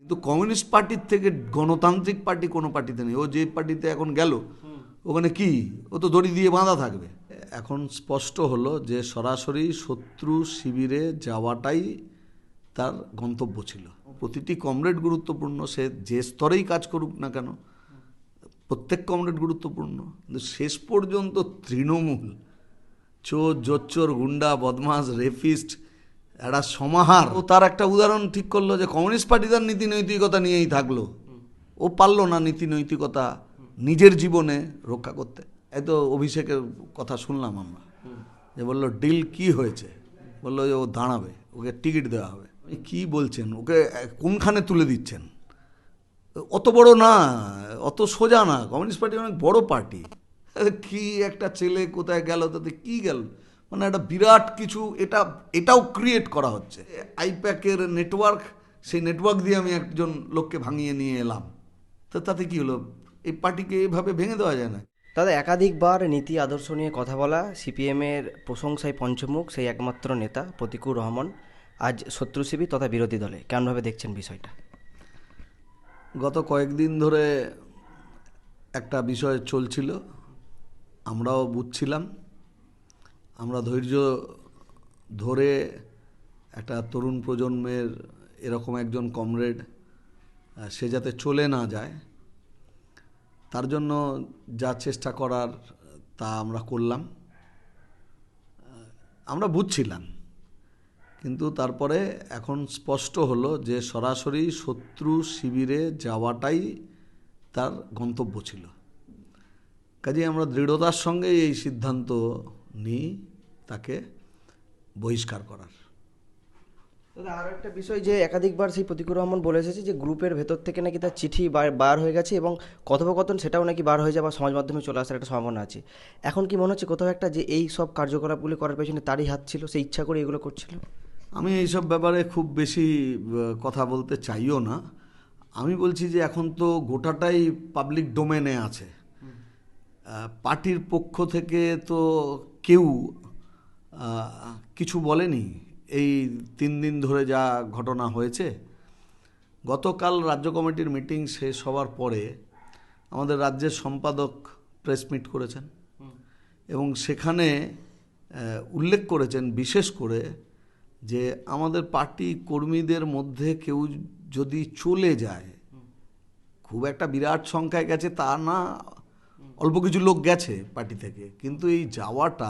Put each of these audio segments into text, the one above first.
কিন্তু কমিউনিস্ট পার্টির থেকে গণতান্ত্রিক পার্টি কোনো পার্টিতে নেই। ও যে পার্টিতে এখন গেল ওখানে কি, ও তো দড়ি দিয়ে বাঁধা থাকবে। এখন স্পষ্ট হলো যে সরাসরি শত্রু শিবিরে যাওয়াটাই তার গন্তব্য ছিল। প্রতিটি কমরেড গুরুত্বপূর্ণ, সে যে স্তরেই কাজ করুক না কেন প্রত্যেক কমরেড গুরুত্বপূর্ণ। কিন্তু শেষ পর্যন্ত তৃণমূল চোর জোচ্চোর গুন্ডা বদমাস রেপিস্ট একটা সমাহার, ও তার একটা উদাহরণ ঠিক করলো যে কমিউনিস্ট পার্টি তার নীতি নৈতিকতা নিয়েই থাকলো, ও পারলো না নীতি নৈতিকতা নিজের জীবনে রক্ষা করতে। এই তো অভিষেকের কথা শুনলাম আমরা, যে বললো ডিল কি হয়েছে, বললো যে ও দাঁড়াবে, ওকে টিকিট দেওয়া হবে। কি বলছেন, ওকে কোনখানে তুলে দিচ্ছেন? অত বড় না, অত সোজা না, কমিউনিস্ট পার্টি অনেক বড় পার্টি। কি একটা ছেলে কোথায় গেল, তাতে কি গেল, মানে একটা বিরাট কিছু এটাও ক্রিয়েট করা হচ্ছে। আইপ্যাকের নেটওয়ার্ক, সেই নেটওয়ার্ক দিয়ে আমি একজন লোককে ভাঙিয়ে নিয়ে এলাম, তো তাতে কি হলো? এই পার্টিকে এভাবে ভেঙে দেওয়া যায় না। দাদা, একাধিকবার নীতি আদর্শ নিয়ে কথা বলা সিপিএমের প্রশংসায় পঞ্চমুখ সেই একমাত্র নেতা প্রতিকুর রহমান আজ শত্রু শিবির তথা বিরোধী দলে, কেমনভাবে দেখছেন বিষয়টা? গত কয়েকদিন ধরে একটা বিষয় চলছিল, আমরাও বুঝছিলাম। আমরা ধৈর্য ধরে একটা তরুণ প্রজন্মের এরকম একজন কমরেড সে যাতে চলে না যায় তার জন্য যা চেষ্টা করার তা আমরা করলাম। আমরা বুঝছিলাম, কিন্তু তারপরে এখন স্পষ্ট হলো যে সরাসরি শত্রু শিবিরে যাওয়াটাই তার গন্তব্য ছিল। কাজেই আমরা দৃঢ়তার সঙ্গে এই সিদ্ধান্ত নিই তাকে বহিষ্কার করার। দাদা, আরও একটা বিষয় যে একাধিকবার সেই প্রতিকুর রহমান বলে এসেছে যে গ্রুপের ভেতর থেকে নাকি তার চিঠি বার হয়ে গেছে এবং কথোপকথন সেটাও নাকি বার হয়ে যাওয়া সমাজ মাধ্যমে চলে আসার একটা সম্ভাবনা আছে। এখন কি মনে হচ্ছে কোথাও একটা যে এই সব কার্যকলাপগুলি করার পেছনে তারই হাত ছিল, সে ইচ্ছা করে এগুলো করছিল? আমি এইসব ব্যাপারে খুব বেশি কথা বলতে চাইও না। আমি বলছি যে এখন তো গোটাটাই পাবলিক ডোমেনে আছে। পার্টির পক্ষ থেকে তো কেউ কিছু বলেনি এই 3 দিন ধরে যা ঘটনা হয়েছে। গতকাল রাজ্য কমিটির মিটিং শেষ হওয়ার পরে আমাদের রাজ্যের সম্পাদক প্রেস মিট করেছেন এবং সেখানে উল্লেখ করেছেন বিশেষ করে যে আমাদের পার্টি কর্মীদের মধ্যে কেউ যদি চলে যায়, খুব একটা বিরাট সংখ্যায় গেছে তা না, অল্প কিছু লোক গেছে পার্টি থেকে, কিন্তু এই যাওয়াটা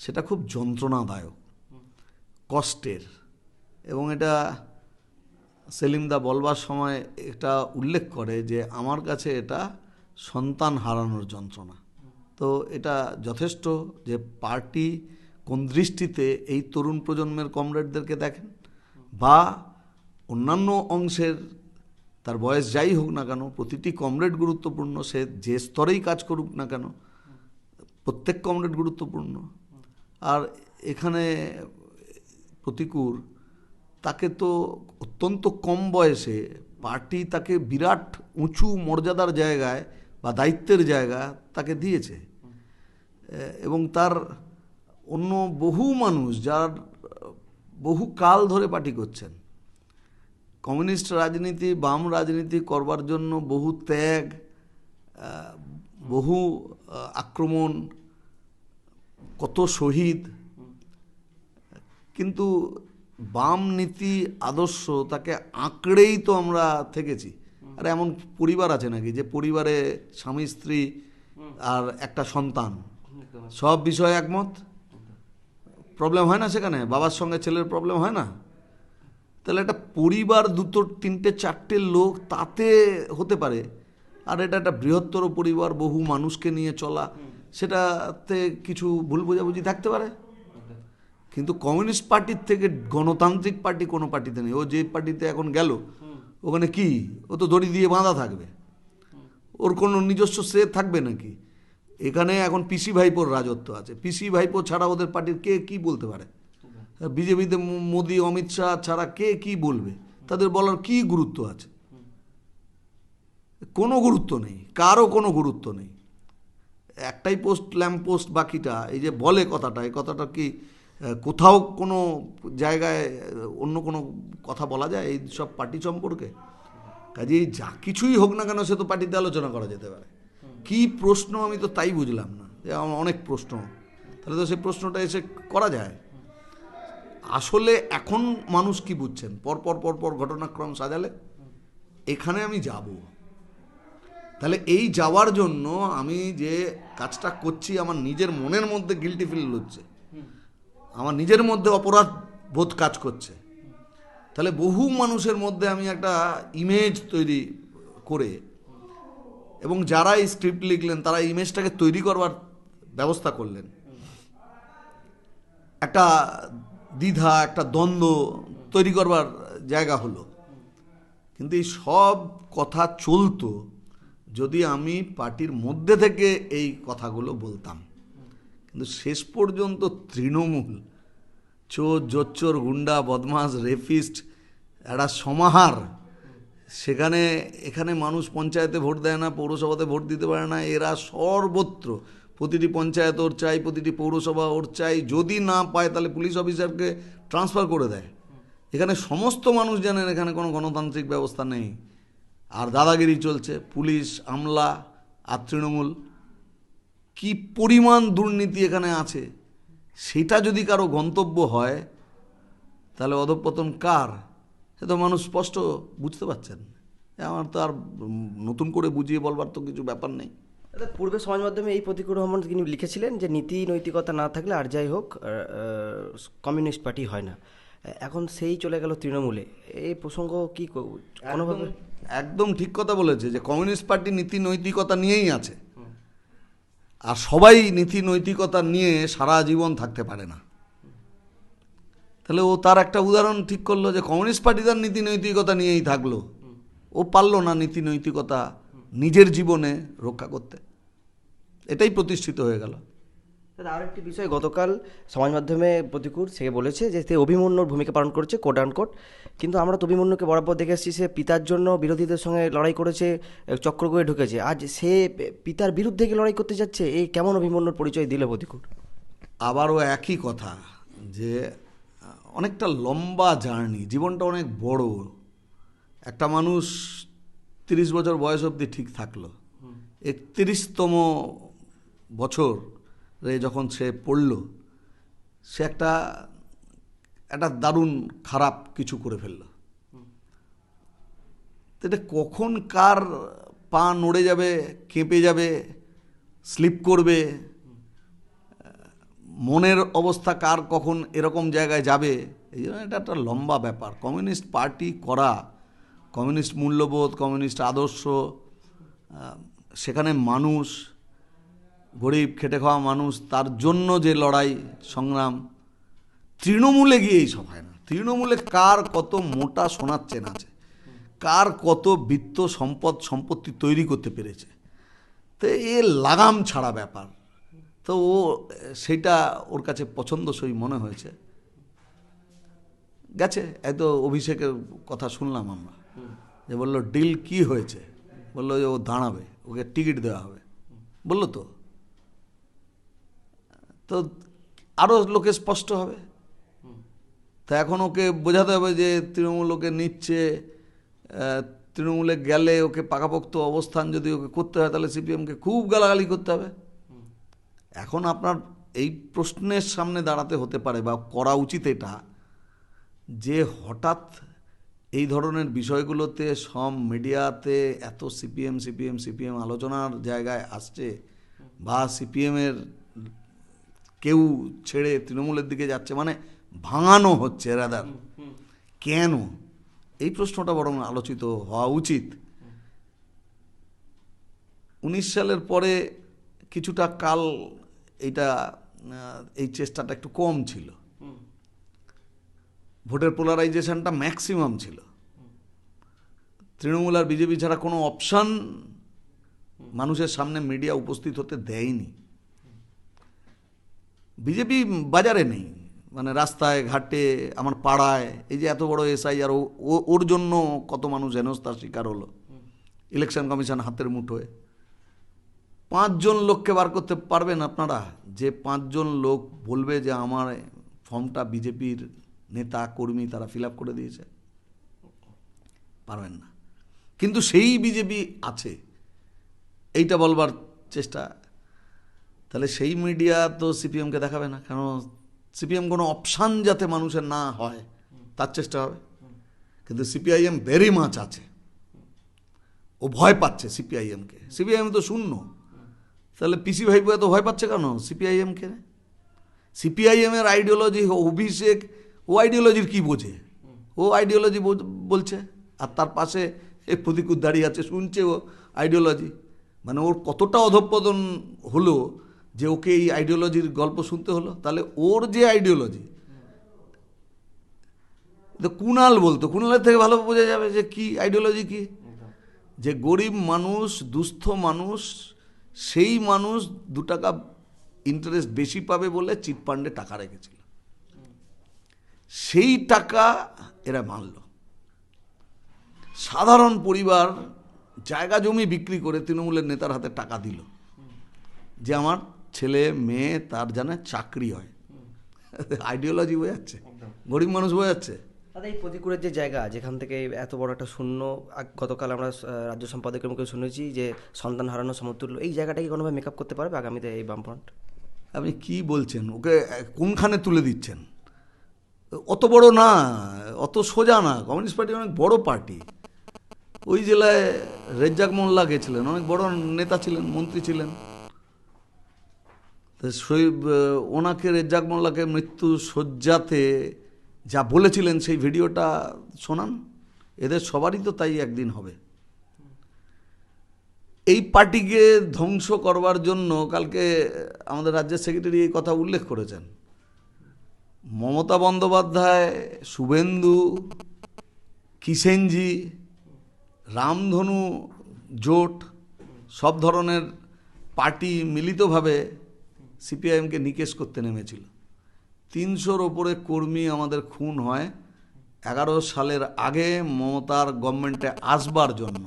সেটা খুব যন্ত্রণাদায়ক, কষ্টের। এবং এটা সেলিমদা বলবার সময় এটা উল্লেখ করে যে আমার কাছে এটা সন্তান হারানোর যন্ত্রণা। তো এটা যথেষ্ট যে পার্টি কোন দৃষ্টিতে এই তরুণ প্রজন্মের কমরেডদেরকে দেখেন, বা অন্যান্য অংশের, তার বয়স যাই হোক না কেন, প্রতিটি কমরেড গুরুত্বপূর্ণ, সে যে স্তরেই কাজ করুক না কেন প্রত্যেক কমরেড গুরুত্বপূর্ণ। আর এখানে প্রতিকুর, তাকে তো অত্যন্ত কম বয়সে পার্টি তাকে বিরাট উঁচু মর্যাদার জায়গায় বা দায়িত্বের জায়গা তাকে দিয়েছে, এবং তার অন্য বহু মানুষ যার বহু কাল ধরে পার্টি করছেন, কমিউনিস্ট রাজনীতি বাম রাজনীতি করবার জন্য বহু ত্যাগ, বহু আক্রমণ, কত শহীদ, কিন্তু বাম নীতি আদর্শ তাকে আঁকড়েই তো আমরা থেকেছি। আর এমন পরিবার আছে নাকি যে পরিবারে স্বামী স্ত্রী আর একটা সন্তান সব বিষয়ে একমত? প্রবলেম হয় না সেখানে? বাবার সঙ্গে ছেলের প্রবলেম হয় না? তাহলে একটা পরিবার 2, 3, 4টে লোক তাতে হতে পারে, আর এটা একটা বৃহত্তর পরিবার, বহু মানুষকে নিয়ে চলা, সেটাতে কিছু ভুল বোঝাবুঝি থাকতে পারে। কিন্তু কমিউনিস্ট পার্টির থেকে গণতান্ত্রিক পার্টি কোনো পার্টিতে নেই। ও যে পার্টিতে এখন গেল ওখানে কি, ও তো দড়ি দিয়ে বাঁধা থাকবে, ওর কোনো নিজস্ব সে থাকবে নাকি? এখানে এখন পিসি ভাইপোর রাজত্ব আছে, পিসি ভাইপো ছাড়া ওদের পার্টির কে কি বলতে পারে? বিজেপিতে মোদি অমিত শাহ ছাড়া কে কি বলবে? তাদের বলার কি গুরুত্ব আছে? কোনো গুরুত্ব নেই, কারও কোনো গুরুত্ব নেই। একটাই পোস্ট, ল্যাম্প পোস্ট, বাকিটা এই যে বলে কথাটা, এই কথাটা কি কোথাও কোনো জায়গায় অন্য কোনো কথা বলা যায় এই সব পার্টি সম্পর্কে? কাজেই যা কিছুই হোক না কেন সে তো পার্টিতে আলোচনা করা যেতে পারে। কি প্রশ্ন আমি তো তাই বুঝলাম না, যে আমার অনেক প্রশ্ন, তাহলে তো সেই প্রশ্নটা এসে করা যায়। আসলে এখন মানুষ কি বুঝছেন, পরপর পরপর ঘটনাক্রম সাজালে এখানে আমি যাব, তাহলে এই যাওয়ার জন্য আমি যে কাজটা করছি আমার নিজের মনের মধ্যে গিল্টি ফিল হচ্ছে, আমার নিজের মধ্যে অপরাধ বোধ কাজ করছে। তাহলে বহু মানুষের মধ্যে আমি একটা ইমেজ তৈরি করে, এবং যারা এই স্ক্রিপ্ট লিখলেন তারা ইমেজটাকে তৈরি করবার ব্যবস্থা করলেন, একটা দ্বিধা, একটা দ্বন্দ্ব তৈরি করবার জায়গা হলো। কিন্তু এই সব কথা চলতো যদি আমি পার্টির মধ্যে থেকে এই কথাগুলো বলতাম। কিন্তু শেষ পর্যন্ত তৃণমূল, চোর জোচ্চোর গুন্ডা বদমাস রেপিস্ট একটা সমাহার, সেখানে এখানে মানুষ পঞ্চায়েতে ভোট দেয় না, পৌরসভাতে ভোট দিতে পারে না, এরা সর্বত্র, প্রতিটি পঞ্চায়েত ওর চাই, প্রতিটি পৌরসভা ওর চাই, যদি না পায় তাহলে পুলিশ অফিসারকে ট্রান্সফার করে দেয়। এখানে সমস্ত মানুষ জানেন এখানে কোনো গণতান্ত্রিক ব্যবস্থা নেই, আর দাদাগিরি চলছে, পুলিশ, আমলা আর তৃণমূল। কি পরিমাণ দুর্নীতি এখানে আছে সেটা যদি কারো গন্তব্য হয়, তাহলে অধঃপতন কার সে তো মানুষ স্পষ্ট বুঝতে পারছেন। আমার তো আর নতুন করে বুঝিয়ে বলবার তো কিছু ব্যাপার নেই। পূর্বে সমাজ মাধ্যমে এই প্রতিকুর রহমান তিনি লিখেছিলেন যে নীতি নৈতিকতা না থাকলে আর যাই হোক কমিউনিস্ট পার্টি হয় না। এখন সেই চলে গেল তৃণমূলে, এই প্রসঙ্গ কি কোনোভাবে? একদম ঠিক কথা বলেছে যে কমিউনিস্ট পার্টি নীতি নৈতিকতা নিয়েই আছে, আর সবাই নীতি নৈতিকতা নিয়ে সারা জীবন থাকতে পারে না। তাহলে ও তার একটা উদাহরণ ঠিক করলো যে কমিউনিস্ট পার্টি তার নীতি নৈতিকতা নিয়েই থাকলো, ও পারলো না নীতি নৈতিকতা নিজের জীবনে রক্ষা করতে, এটাই প্রতিষ্ঠিত হয়ে গেল। দাদা আর একটি বিষয়, গতকাল সমাজ মাধ্যমে প্রতিকুর সে বলেছে যে সে অভিমন্যুর ভূমিকা পালন করছে কোট আনকোট, কিন্তু আমরা তো অভিমন্যুকে বরাবর দেখে এসেছি সে পিতার জন্য বিরোধীদের সঙ্গে লড়াই করেছে, চক্রগয়ে ঢুকেছে, আজ সে পিতার বিরুদ্ধে গিয়ে লড়াই করতে যাচ্ছে, এই কেমন অভিমন্যুর পরিচয় দিল প্রতিকুর? আবারও একই কথা, যে অনেকটা লম্বা জার্নি, জীবনটা অনেক বড়। একটা মানুষ 30 বছর বয়স অবধি ঠিক থাকলো, 31তম বছরে যখন সে পড়ল, সে একটা দারুণ খারাপ কিছু করে ফেলল। এটা কখন কার পা নড়ে যাবে, কেঁপে যাবে, স্লিপ করবে, মনের অবস্থা কার কখন এরকম জায়গায় যাবে, এই জন্য এটা একটা লম্বা ব্যাপার। কমিউনিস্ট পার্টি করা, কমিউনিস্ট মূল্যবোধ, কমিউনিস্ট আদর্শ, সেখানে মানুষ, গরিব খেটে খাওয়া মানুষ, তার জন্য যে লড়াই সংগ্রাম, তৃণমূলে গিয়ে এইসব হয় না। তৃণমূলে কার কত মোটা সোনার চেন আছে, কার কত বিত্ত সম্পত্তি তৈরি করতে পেরেছে, তো এ লাগাম ছাড়া ব্যাপার। তো ও সেটা ওর কাছে পছন্দসই মনে হয়েছে, গেছে। এত অভিষেকের কথা শুনলাম আমরা, যে বললো ডিল কি হয়েছে, বললো যে ও দাঁড়াবে, ওকে টিকিট দেওয়া হবে, বললো তো আরও লোকে স্পষ্ট হবে। তা এখন ওকে বোঝাতে হবে যে তৃণমূল ওকে নিচ্ছে, তৃণমূলে গেলে ওকে পাকাপোক্ত অবস্থান যদি ওকে করতে হয় তাহলে সিপিএমকে খুব গালাগালি করতে হবে। এখন আপনার এই প্রশ্নের সামনে দাঁড়াতে হতে পারে, বা করা উচিত এটা, যে হঠাৎ এই ধরনের বিষয়গুলোতে সব মিডিয়াতে এত সিপিএম আলোচনার জায়গায় আসছে, বা সিপিএমের কেউ ছেড়ে তৃণমূলের দিকে যাচ্ছে, মানে ভাঙানো হচ্ছে রাদার, কেন? এই প্রশ্নটা বরং আলোচিত হওয়া উচিত। 19 সালের পরে কিছুটা কাল এই চেষ্টাটা একটু কম ছিল, ভোটের পোলারাইজেশনটা ম্যাক্সিমাম ছিল, তৃণমূল আর বিজেপি ছাড়া কোনো অপশান মানুষের সামনে মিডিয়া উপস্থিত হতে দেয়নি। বিজেপি বাজারে নেই, মানে রাস্তায় ঘাটে, আমার পাড়ায়, এই যে এত বড় এসআইআর, ওর জন্য কত মানুষ হেনস্থার শিকার হলো, ইলেকশন কমিশন হাতের মুঠোয়। 5 জন লোককে বার করতে পারবেন আপনারা, যে 5 জন লোক বলবে যে আমার ফর্মটা বিজেপির নেতা কর্মী তারা ফিল আপ করে দিয়েছে? পারবেন না। কিন্তু সেই বিজেপি আছে এইটা বলবার চেষ্টা, তাহলে সেই মিডিয়া তো সিপিএমকে দেখাবে না, কারণ সিপিএম কোনো অপশান যাতে মানুষের না হয় তার চেষ্টা হবে। কিন্তু সিপিআইএম ভেরি মাছ আছে, ও ভয় পাচ্ছে সিপিআইএমকে। সিপিআইএম তো শূন্য, তাহলে পিসি ভাইপো এত ভয় পাচ্ছে কেন সিপিআইএমকে? সিপিআইএমের আইডিওলজি অভিষেক, ও আইডিওলজির কি বোঝে? ও আইডিওলজি বলছে, আর তার পাশে প্রতিকূল দাঁড়িয়ে আছে, শুনছে ও আইডিওলজি। মানে ওর কতটা অধঃপতন হলো যে ওকে এই আইডিওলজির গল্প শুনতে হলো। তাহলে ওর যে আইডিওলজি, তো কুণাল বলতো, কুণালের থেকে ভালো বোঝা যাবে যে কি আইডিওলজি কি, যে গরিব মানুষ, দুস্থ মানুষ, সেই মানুষ 2 টাকা ইন্টারেস্ট বেশি পাবে বলে চিটফান্ডে টাকা রেখেছিল, সেই টাকা এরা মানল। সাধারণ পরিবার জায়গা জমি বিক্রি করে তৃণমূলের নেতার হাতে টাকা দিল যে আমার ছেলে মেয়ে তার যেন চাকরি হয়। আইডিওলজি বোঝাচ্ছে, গরিব মানুষ বোঝাচ্ছে। দাদা, এই প্রতিকূলের যে জায়গা, যেখান থেকে এত বড় একটা শূন্য, গতকাল আমরা রাজ্য সম্পাদকের মুখে শুনেছি যে সন্তান হারানো সমতুল্য, এই জায়গাটাকে কোনোভাবে মেকআপ করতে পারবে আগামীতে এই বামফ্রন্ট? আপনি কি বলছেন? ওকে কোনখানে তুলে দিচ্ছেন? অত বড় না, অত সোজা না। কমিউনিস্ট পার্টি অনেক বড় পার্টি। ওই জেলায় রেজ্জাক মোল্লা গেছিলেন, অনেক বড় নেতা ছিলেন, মন্ত্রী ছিলেন। তো ওনাকে, রেজ্জাক মোল্লাকে মৃত্যু শয্যাতে যা বলেছিলেন সেই ভিডিওটা শোনান। এদের সবারই তো তাই একদিন হবে। এই পার্টিকে ধ্বংস করবার জন্য কালকে আমাদের রাজ্যের সেক্রেটারি এই কথা উল্লেখ করেছেন। মমতা বন্দ্যোপাধ্যায়, শুভেন্দু, কিষেনজি, রামধনু জোট, সব ধরনের পার্টি মিলিতভাবে সিপিআইএমকে নিকেশ করতে নেমেছিল। 300-র ওপরে কর্মী আমাদের খুন হয় 11 সালের আগে মমতার গভর্নমেন্টে আসবার জন্য।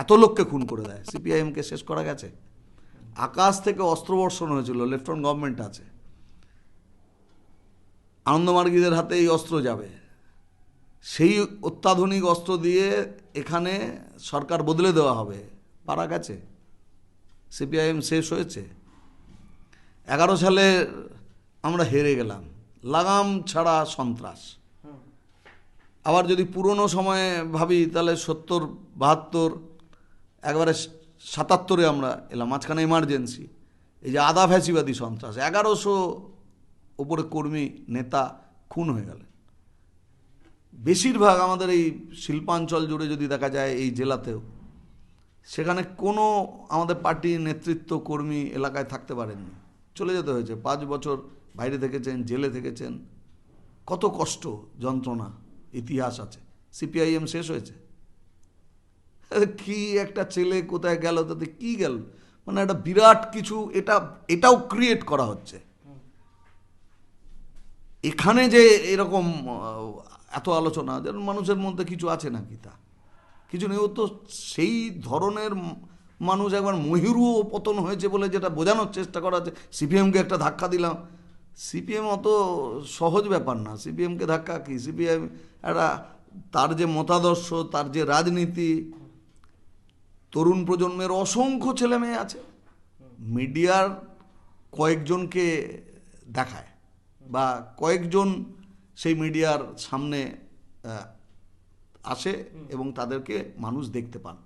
এত লোককে খুন করে দেয়, সিপিআইএমকে শেষ করা গেছে। আকাশ থেকে অস্ত্রবর্ষণ হয়েছিল, লেফটেন্যান্ট গভর্নমেন্ট আছে, আনন্দমার্গীদের হাতে এই অস্ত্র যাবে, সেই অত্যাধুনিক অস্ত্র দিয়ে এখানে সরকার বদলে দেওয়া হবে, পারা গেছে। সিপিআইএম শেষ হয়েছে। 11 সালে আমরা হেরে গেলাম, লাগাম ছাড়া সন্ত্রাস। আবার যদি পুরনো সময়ে ভাবি তাহলে 70, 72, একবারে 77-এ আমরা এলাম, মাঝখানে এমার্জেন্সি। এই যে আধা ফ্যাসিবাদী সন্ত্রাস, 1100 ওপরে কর্মী নেতা খুন হয়ে গেলেন। বেশিরভাগ আমাদের এই শিল্পাঞ্চল জুড়ে যদি দেখা যায়, এই জেলাতেও, সেখানে কোনো আমাদের পার্টির নেতৃত্ব কর্মী এলাকায় থাকতে পারেননি, চলে যেতে হয়েছে। 5 বছর বাইরে থেকেছেন, জেলে থেকেছেন, কত কষ্ট যন্ত্রণা ইতিহাস আছে। সিপিআইএম শেষ হয়েছে। কি একটা ছেলে কোথায় গেল, তাতে কি গেল, মানে একটা বিরাট কিছু, এটাও ক্রিয়েট করা হচ্ছে। এখানে যে এরকম এত আলোচনা, যেন মানুষের মধ্যে কিছু আছে নাকি, তা কিছু নেই। ও তো সেই ধরনের মানুষ, একবার মহিরুও পতন হয়েছে বলে যেটা বোঝানোর চেষ্টা করা হচ্ছে, সিপিএমকে একটা ধাক্কা দিলাম। সিপিএম অত সহজ ব্যাপার না। সিপিএমকে ধাক্কা কি, সিপিএম একটা, তার যে মতাদর্শ, তার যে রাজনীতি, তরুণ প্রজন্মের অসংখ্য ছেলে মেয়ে আছে, মিডিয়ার কয়েকজনকে দেখায় বা কয়েকজন সেই মিডিয়ার সামনে আসে এবং তাদেরকে মানুষ দেখতে পান।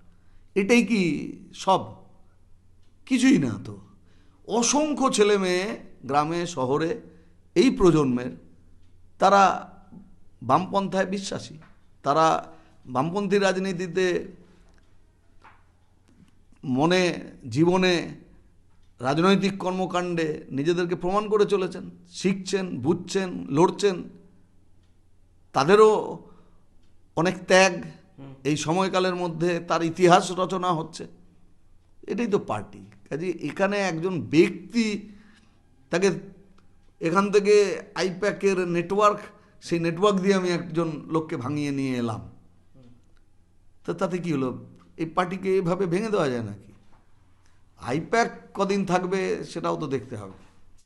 এটাই কি সব? কিছুই না তো। অসংখ্য ছেলে মেয়ে গ্রামে শহরে এই প্রজন্মের, তারা বামপন্থায় বিশ্বাসী, তারা বামপন্থী রাজনীতিতে মনে, জীবনে, রাজনৈতিক কর্মকাণ্ডে নিজেদেরকে প্রমাণ করে চলেছেন, শিখছেন, বুঝছেন, লড়ছেন। তাদেরও অনেক ত্যাগ এই সময়কালের মধ্যে, তার ইতিহাস রচনা হচ্ছে। এটাই তো পার্টি। কাজে এখানে একজন ব্যক্তি, তাকে এখান থেকে আইপ্যাকের নেটওয়ার্ক, সেই নেটওয়ার্ক দিয়ে আমি একজন লোককে ভাঙিয়ে নিয়ে এলাম, তো তাতে কি হলো? এই পার্টিকে এভাবে ভেঙে দেওয়া যায় নাকি? আইপ্যাক কদিন থাকবে সেটাও তো দেখতে হবে।